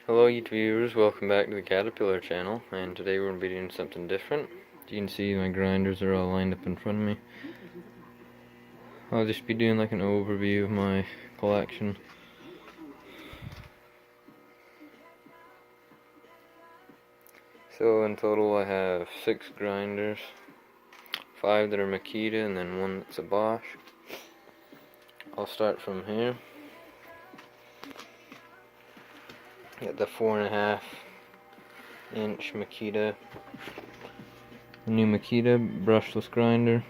Hello YouTube viewers, welcome back to the Caterpillar channel, and today we're going to be doing something different. You can see my grinders are all lined up in front of me. I'll just be doing like an overview of my collection. So in total I have 6 grinders, 5 that are Makita and then 1 that's a Bosch. I'll start from here. Got the 4.5 inch Makita, the new Makita brushless grinder.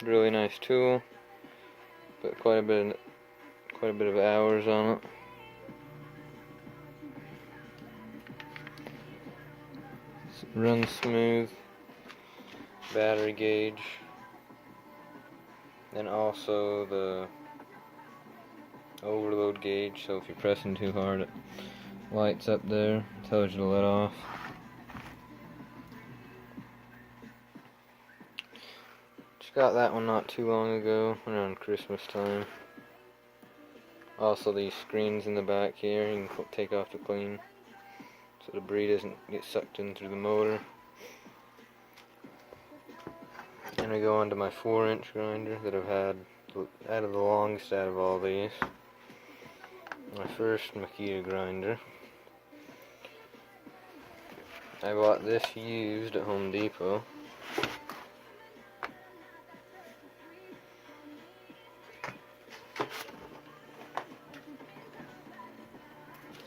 Really nice tool, but quite a bit of hours on it. Runs smooth, battery gauge, and also the overload gauge, so if you're pressing too hard it lights up there, tells you to let off. Just got that one not too long ago, around Christmas time. Also these screens in the back here you can take off to clean, so the debris doesn't get sucked in through the motor. And we go on to my 4-inch grinder that I've had out of the longest out of all these. My first Makita grinder. I bought this used at Home Depot.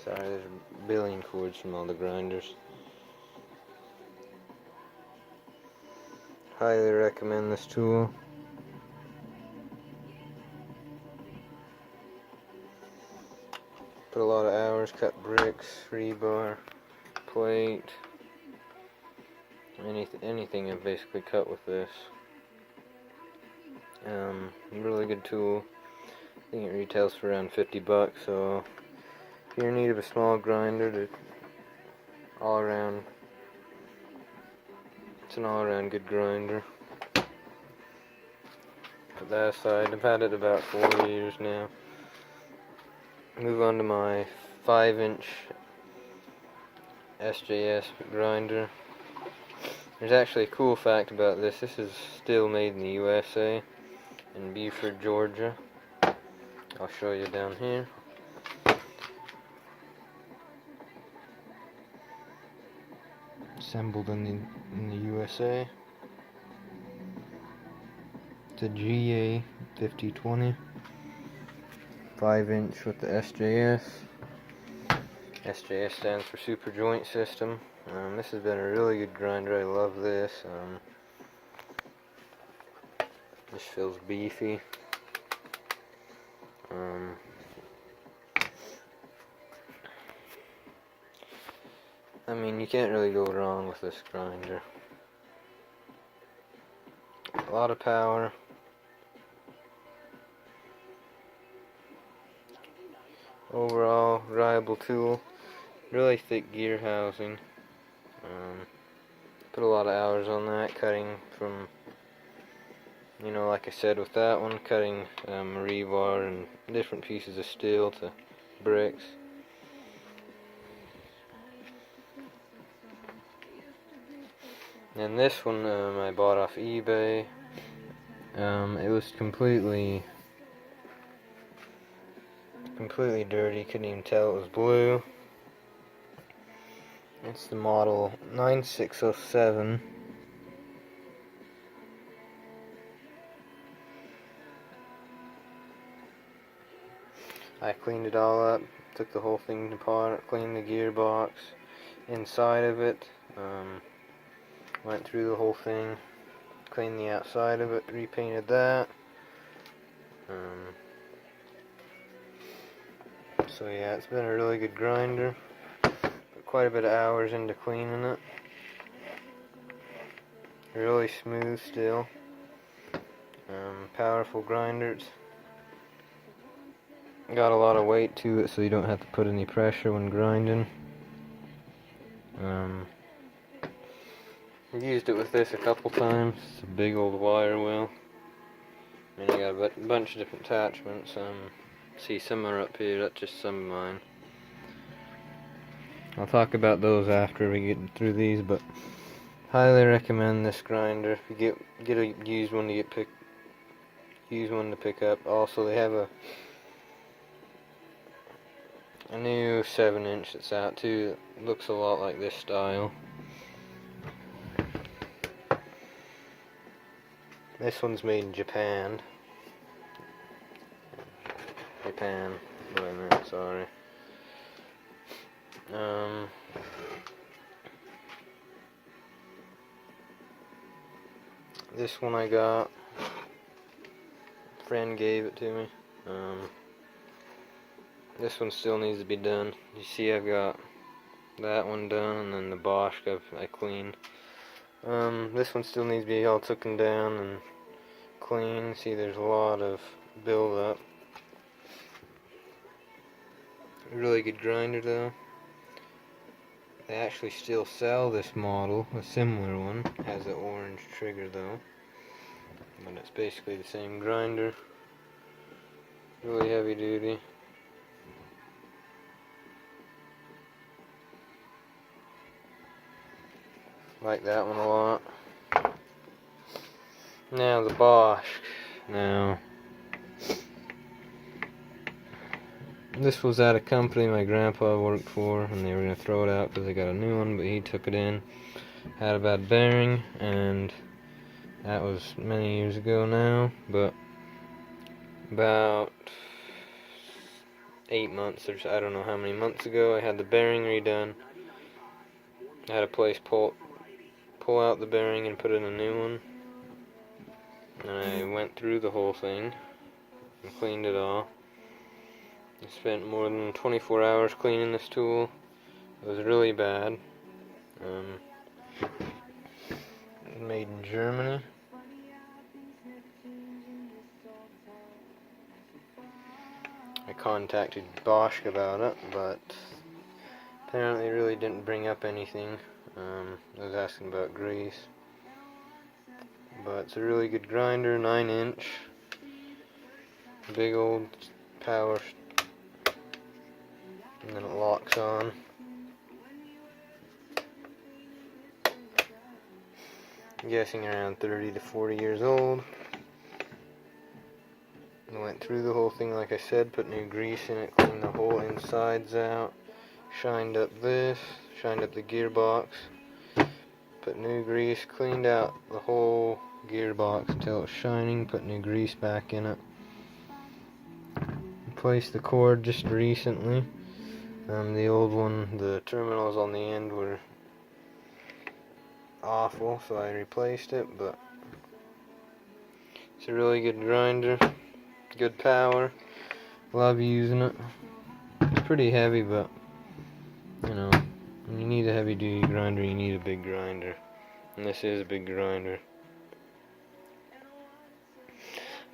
Sorry, there's billing cords from all the grinders. Highly recommend this tool. Put a lot of hours, cut bricks, rebar, plate, anything I've basically cut with this. Really good tool. I think it retails for around 50 bucks, so if you're in need of a small grinder to all around, it's an all-around good grinder. Put that aside. I've had it about 4 years now. Move on to my 5-inch SJS grinder. There's actually a cool fact about this. This is still made in the USA, in Beaufort, Georgia. I'll show you down here. Assembled in the USA. It's a GA 5020, 5-inch with the SJS. SJS stands for Super Joint System. This has been a really good grinder. I love this. This feels beefy. I mean, you can't really go wrong with this grinder. A lot of power. Overall, reliable tool. Really thick gear housing. Put a lot of hours on that, cutting from, like I said with that one, cutting rebar and different pieces of steel to bricks. And this one I bought off eBay. It was completely dirty, couldn't even tell it was blue. It's the model 9607. I cleaned it all up, took the whole thing apart, cleaned the gearbox inside of it, went through the whole thing, cleaned the outside of it, repainted that. So yeah, it's been a really good grinder. Put quite a bit of hours into cleaning it. Really smooth still. Powerful grinder. It's got a lot of weight to it, so you don't have to put any pressure when grinding. I've used it with this a couple times. It's a big old wire wheel. And you got a bunch of different attachments. See, some are up here, that's just some of mine. I'll talk about those after we get through these, but highly recommend this grinder. If you get a used one to pick up. Also, they have a new 7-inch that's out too. It looks a lot like this style. This one's made in Japan. What I meant, sorry. This one I got. A friend gave it to me. This one still needs to be done. You see, I've got that one done, and then the Bosch I cleaned. This one still needs to be all taken down and clean. See, there's a lot of build-up. Really good grinder though. They actually still sell this model, a similar one. It has an orange trigger though, but it's basically the same grinder. Really heavy duty. Like that one a lot. Now the Bosch. Now, this was at a company my grandpa worked for, and they were going to throw it out because they got a new one, but he took it in. Had a bad bearing, and that was many years ago now, but about 8 months, or I don't know how many months ago, I had the bearing redone. I had a place pull out the bearing and put in a new one, and I went through the whole thing and cleaned it all. I spent more than 24 hours cleaning this tool. It was really bad. Made in Germany. I contacted Bosch about it, but apparently really didn't bring up anything. I was asking about grease. But it's a really good grinder, 9-inch. Big old power. And then it locks on. I'm guessing around 30 to 40 years old. I went through the whole thing like I said, put new grease in it, cleaned the whole insides out, shined up the gearbox, put new grease, cleaned out the whole gearbox until it was shining, put new grease back in it. Replaced the cord just recently. The old one, the terminals on the end were awful, so I replaced it, but it's a really good grinder, good power, love using it. It's pretty heavy, but you know, when you need a heavy duty grinder, you need a big grinder, and this is a big grinder.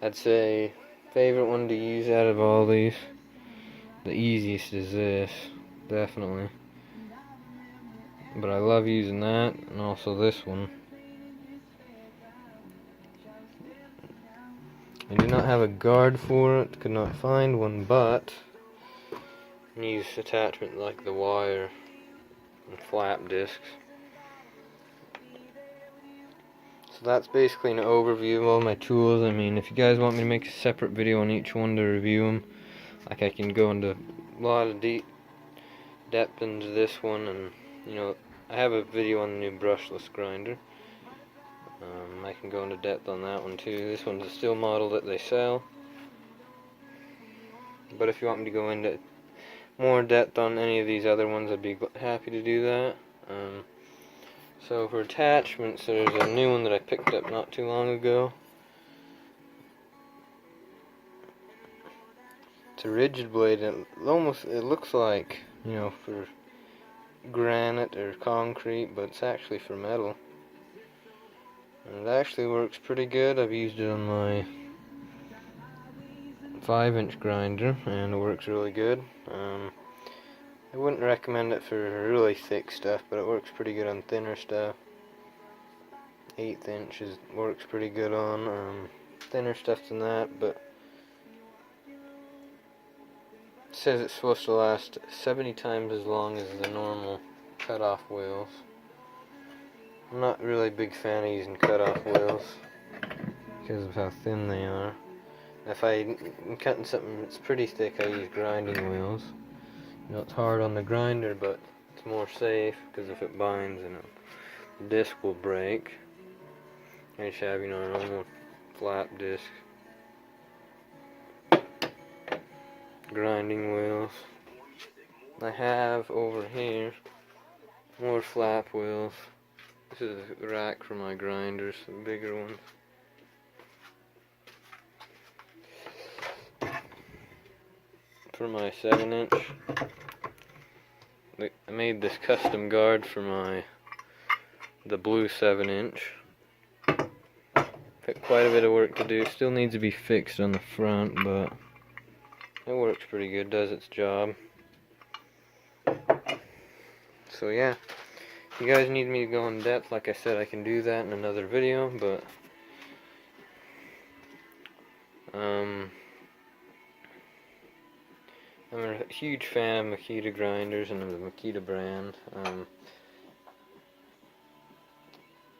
I'd say favorite one to use out of all these, the easiest is this, definitely. But I love using that, and also this one. I do not have a guard for it, could not find one, but use attachment like the wire and flap discs. So that's basically an overview of all my tools. I mean, if you guys want me to make a separate video on each one to review them, like I can go into a lot of deep depth into this one, and you know, I have a video on the new brushless grinder. I can go into depth on that one too. This one's a still model that they sell. But if you want me to go into more depth on any of these other ones, I'd be happy to do that. So for attachments, there's a new one that I picked up not too long ago. It's a rigid blade, and it looks like, you know, for granite or concrete, but it's actually for metal. And it actually works pretty good. I've used it on my 5-inch grinder, and it works really good. I wouldn't recommend it for really thick stuff, but it works pretty good on thinner stuff. 1/8 inches works pretty good on thinner stuff than that, but It says it's supposed to last 70 times as long as the normal cut-off wheels. I'm not really a big fan of using cut-off wheels because of how thin they are. If I'm cutting something that's pretty thick, I use grinding wheels. You know, it's hard on the grinder, but it's more safe because if it binds, then the disc will break. I just have, you know, a normal flat disc. Grinding wheels. I have over here more flap wheels. This is a rack for my grinders, some bigger ones. For my 7-inch, I made this custom guard for the blue 7-inch. Got quite a bit of work to do. Still needs to be fixed on the front, but it works pretty good, does its job. So yeah, if you guys need me to go in depth, like I said, I can do that in another video, but I'm a huge fan of Makita grinders and of the Makita brand.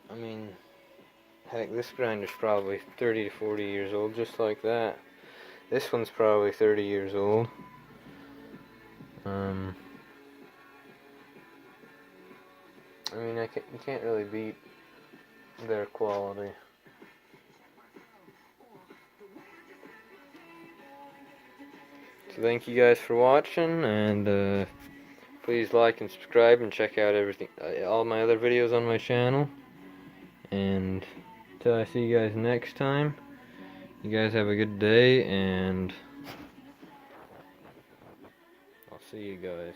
I mean, heck, this grinder's probably 30 to 40 years old, just like that. This one's probably 30 years old. I mean, you can't really beat their quality. So thank you guys for watching, and please like and subscribe and check out everything, all my other videos on my channel. And until I see you guys next time, you guys have a good day, and I'll see you guys.